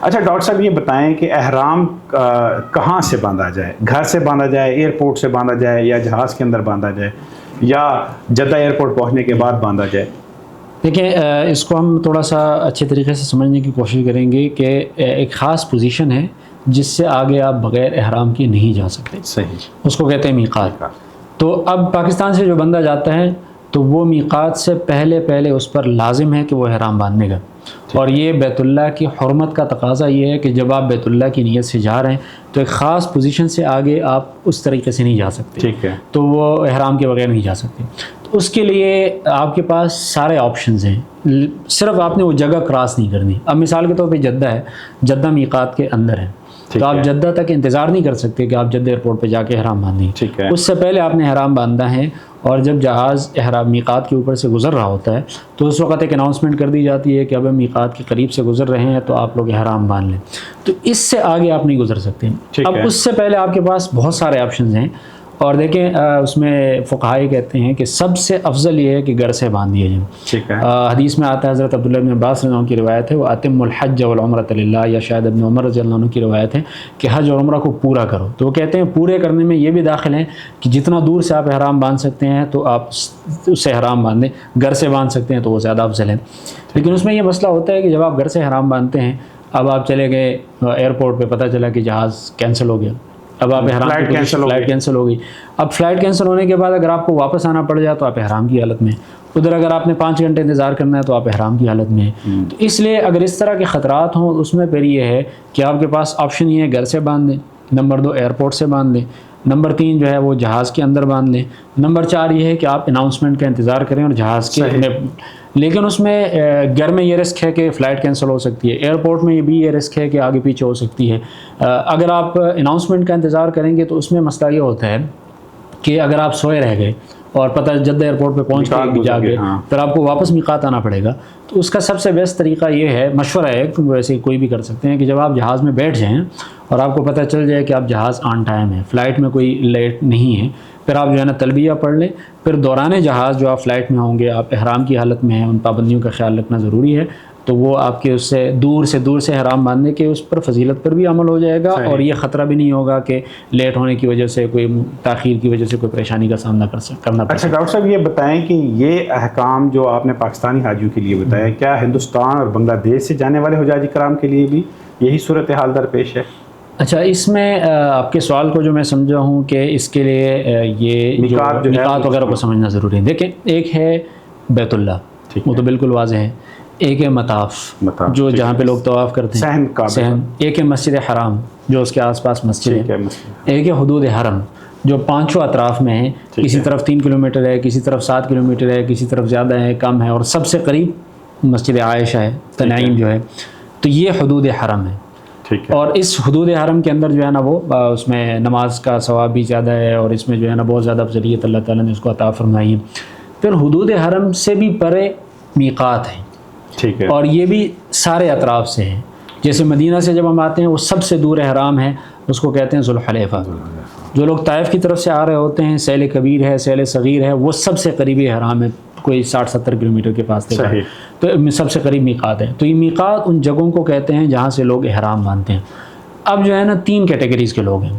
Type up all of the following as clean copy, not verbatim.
اچھا ڈاکٹر صاحب یہ بتائیں کہ احرام کہاں سے باندھا جائے؟ گھر سے باندھا جائے، ایئرپورٹ سے باندھا جائے، یا جہاز کے اندر باندھا جائے، یا جدہ ایئرپورٹ پہنچنے کے بعد باندھا جائے؟ دیکھیں اس کو ہم تھوڑا سا اچھے طریقے سے سمجھنے کی کوشش کریں گے کہ ایک خاص پوزیشن ہے جس سے آگے آپ بغیر احرام کے نہیں جا سکتے. صحیح. اس کو کہتے ہیں میقات. تو اب پاکستان سے جو بندہ جاتا ہے تو وہ میقات سے پہلے اس پر لازم ہے کہ وہ احرام باندھنے کا. اور یہ بیت اللہ کی حرمت کا تقاضا یہ ہے کہ جب آپ بیت اللہ کی نیت سے جا رہے ہیں تو ایک خاص پوزیشن سے آگے آپ اس طریقے سے نہیں جا سکتے. ٹھیک ہے. تو وہ احرام کے بغیر نہیں جا سکتے. تو اس کے لیے آپ کے پاس سارے آپشنز ہیں، صرف آپ نے وہ جگہ کراس نہیں کرنی. اب مثال کے طور پہ جدہ ہے، جدہ میقات کے اندر ہے، تو آپ جدہ تک انتظار نہیں کر سکتے کہ آپ جدہ ایئرپورٹ پہ جا کے احرام باندھیں. اس سے پہلے آپ نے احرام باندھا ہے، اور جب جہاز احرام میقات کے اوپر سے گزر رہا ہوتا ہے تو اس وقت ایک اناؤنسمنٹ کر دی جاتی ہے کہ اب ہم میقات کے قریب سے گزر رہے ہیں تو آپ لوگ احرام باندھ لیں. تو اس سے آگے آپ نہیں گزر سکتے. اب اس سے پہلے آپ کے پاس بہت سارے آپشنز ہیں، اور دیکھیں اس میں فقہاء کہتے ہیں کہ سب سے افضل یہ ہے کہ گھر سے باندھ دیے جائیں. حدیث میں آتا ہے، حضرت عبداللہ بن عباس رضی اللہ عنہ کی روایت ہے، وہ اتم الحج والعمرۃ للہ، یا شاید ابن عمر رضی اللہ عنہ کی روایت ہے کہ حج اور عمرہ کو پورا کرو. تو وہ کہتے ہیں پورے کرنے میں یہ بھی داخل ہیں کہ جتنا دور سے آپ احرام باندھ سکتے ہیں تو آپ اس سے احرام باندھیں. گھر سے باندھ سکتے ہیں تو وہ زیادہ افضل ہے. لیکن اس میں یہ مسئلہ ہوتا ہے کہ جب آپ گھر سے احرام باندھتے ہیں، اب آپ چلے گئے ایئرپورٹ پہ، پتہ چلا کہ جہاز کینسل ہو گیا، اب آپ فلائٹ کینسل ہو گئی. اب فلائٹ کینسل ہونے کے بعد اگر آپ کو واپس آنا پڑ جائے تو آپ احرام کی حالت میں. ادھر اگر آپ نے 5 گھنٹے انتظار کرنا ہے تو آپ احرام کی حالت میں. تو اس لیے اگر اس طرح کے خطرات ہوں اس میں پھر یہ ہے کہ آپ کے پاس آپشن یہ ہے گھر سے باندھ دیں، نمبر 2 ایئرپورٹ سے باندھ دیں، نمبر 3 جو ہے وہ جہاز کے اندر باندھ لیں، نمبر 4 یہ ہے کہ آپ اناؤنسمنٹ کا انتظار کریں اور جہاز کے. لیکن اس میں گھر میں یہ رسک ہے کہ فلائٹ کینسل ہو سکتی ہے، ایئرپورٹ میں بھی یہ رسک ہے کہ آگے پیچھے ہو سکتی ہے. اگر آپ اناؤنسمنٹ کا انتظار کریں گے تو اس میں مسئلہ یہ ہوتا ہے کہ اگر آپ سوئے رہ گئے اور پتہ جدہ ایئرپورٹ پہ پہنچ کے جا کے پھر آپ کو واپس میقات آنا پڑے گا، تو اس کا سب سے بیسٹ طریقہ یہ ہے، مشورہ ہے، ویسے کوئی بھی کر سکتے ہیں، کہ جب آپ جہاز میں بیٹھ جائیں اور آپ کو پتہ چل جائے کہ آپ جہاز آن ٹائم ہے، فلائٹ میں کوئی لیٹ نہیں ہے، پھر آپ جو ہے نا تلبیہ پڑھ لیں. پھر دوران جہاز جو آپ فلائٹ میں ہوں گے، آپ احرام کی حالت میں ہیں، ان پابندیوں کا خیال رکھنا ضروری ہے. تو وہ آپ کے اس سے دور سے احرام باندھنے کے اس پر فضیلت پر بھی عمل ہو جائے گا، اور یہ خطرہ بھی نہیں ہوگا کہ لیٹ ہونے کی وجہ سے، کوئی تاخیر کی وجہ سے کوئی پریشانی کا سامنا کرنا پڑے. اچھا ڈاکٹر صاحب یہ بتائیں کہ یہ احکام جو آپ نے پاکستانی حاجیوں کے لیے بتایا، کیا ہندوستان اور بنگلہ دیش سے جانے والے حجاج کرام کے لیے بھی یہی صورتحال درپیش ہے؟ اچھا، اس میں آپ کے سوال کو جو میں سمجھا ہوں کہ اس کے لیے یہ میقات وغیرہ کو سمجھنا ضروری ہے. دیکھیں ایک ہے بیت اللہ، وہ تو بالکل واضح ہے. ایک ہے مطاف جو جہاں پہ لوگ طواف کرتے ہیں، صحن. ایک ہے مسجد حرام جو اس کے آس پاس مسجد ہے. ایک ہے حدود حرم جو 5 اطراف میں ہیں، کسی طرف 3 کلومیٹر ہے، کسی طرف 7 کلومیٹر ہے، کسی طرف زیادہ ہے، کم ہے، اور سب سے قریب مسجد عائشہ ہے، تنعیم جو ہے. تو یہ حدود حرم ہے. اور اس حدود حرم کے اندر جو ہے نا وہ اس میں نماز کا ثواب بھی زیادہ ہے، اور اس میں جو ہے نا بہت زیادہ افضلیت اللہ تعالیٰ نے اس کو عطا فرمائی ہے. پھر حدود حرم سے بھی پرے میقات ہیں، ٹھیک ہے، اور یہ بھی سارے اطراف سے ہیں. جیسے مدینہ سے جب ہم آتے ہیں وہ سب سے دور احرام ہے، اس کو کہتے ہیں ذوالحلیفہ. جو لوگ طائف کی طرف سے آ رہے ہوتے ہیں، سیل کبیر ہے، سیل صغیر ہے، وہ سب سے قریبی احرام ہے، کوئی 60-70 کلومیٹر کے پاس تھے، تو سب سے قریب میقات ہے. تو یہ میقات ان جگہوں کو کہتے ہیں جہاں سے لوگ احرام باندھتے ہیں. اب جو ہے نا 3 کیٹیگریز کے لوگ ہیں.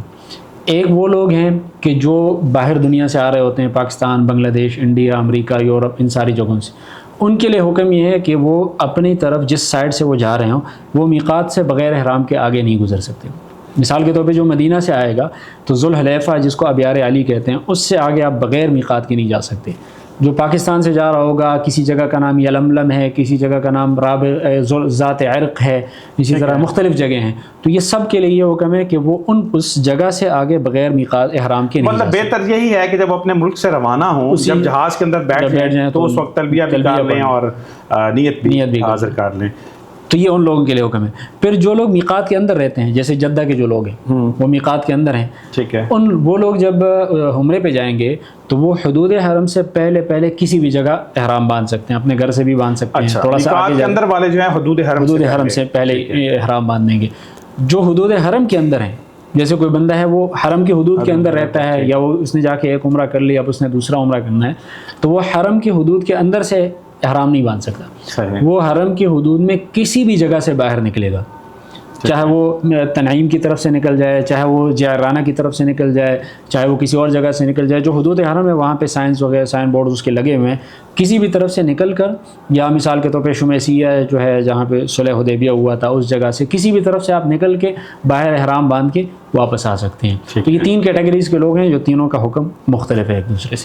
ایک وہ لوگ ہیں کہ جو باہر دنیا سے آ رہے ہوتے ہیں، پاکستان، بنگلہ دیش، انڈیا، امریکہ، یورپ، ان ساری جگہوں سے. ان کے لیے حکم یہ ہے کہ وہ اپنی طرف جس سائڈ سے وہ جا رہے ہوں وہ میقات سے بغیر احرام کے آگے نہیں گزر سکتے. مثال کے طور پہ جو مدینہ سے آئے گا تو ذوالحلیفہ جس کو ابیار علی کہتے ہیں، اس سے آگے آپ بغیر میقات کے نہیں جا سکتے. جو پاکستان سے جا رہا ہوگا، کسی جگہ کا نام یلملم ہے، کسی جگہ کا نام ذات عرق ہے، اسی طرح مختلف جگہ ہیں، تو یہ سب کے لیے یہ حکم ہے کہ وہ اس جگہ سے آگے بغیر میقات احرام کے نہیں. مطلب بہتر یہی ہے کہ جب اپنے ملک سے روانہ ہوں، جب جہاز کے اندر بیٹھ جائیں تو اس وقت تلبیہ بھی کر لیں اور نیت بھی حاضر کر لیں. تو یہ ان لوگوں کے لیے حکم ہے. پھر جو لوگ میقات کے اندر رہتے ہیں، جیسے جدہ کے جو لوگ ہیں وہ میقات کے اندر ہیں، ٹھیک ہے، وہ لوگ جب عمرے پہ جائیں گے تو وہ حدود حرم سے پہلے کسی بھی جگہ احرام باندھ سکتے ہیں، اپنے گھر سے بھی باندھ سکتے ہیں. تھوڑا سا آگے کے اندر والے جو ہیں حدود حرم سے پہلے احرام باندھیں گے. جو حدود حرم کے اندر ہیں، جیسے کوئی بندہ ہے وہ حرم کی حدود کے اندر رہتا ہے، یا وہ اس نے جا کے ایک عمرہ کر لیا، اب اس نے دوسرا عمرہ کرنا ہے، تو وہ حرم کی حدود کے اندر سے احرام نہیں باندھ سکتا. وہ حرم کی حدود میں کسی بھی جگہ سے باہر نکلے گا چاہے وہ تنعیم کی طرف سے نکل جائے، چاہے وہ جعرانہ کی طرف سے نکل جائے، چاہے وہ کسی اور جگہ سے نکل جائے، جو حدود حرم ہے وہاں پہ سائنس وغیرہ سائن بورڈ اس کے لگے ہوئے ہیں، کسی بھی طرف سے نکل کر، یا مثال کے طور پہ شمیسیہ جو ہے جہاں پہ صلح حدیبیہ ہوا تھا اس جگہ سے کسی بھی طرف سے آپ نکل کے باہر احرام باندھ کے واپس آ سکتے ہیں. تو یہ 3 کیٹیگریز کے لوگ ہیں جو تینوں کا حکم مختلف ہے ایک دوسرے سے.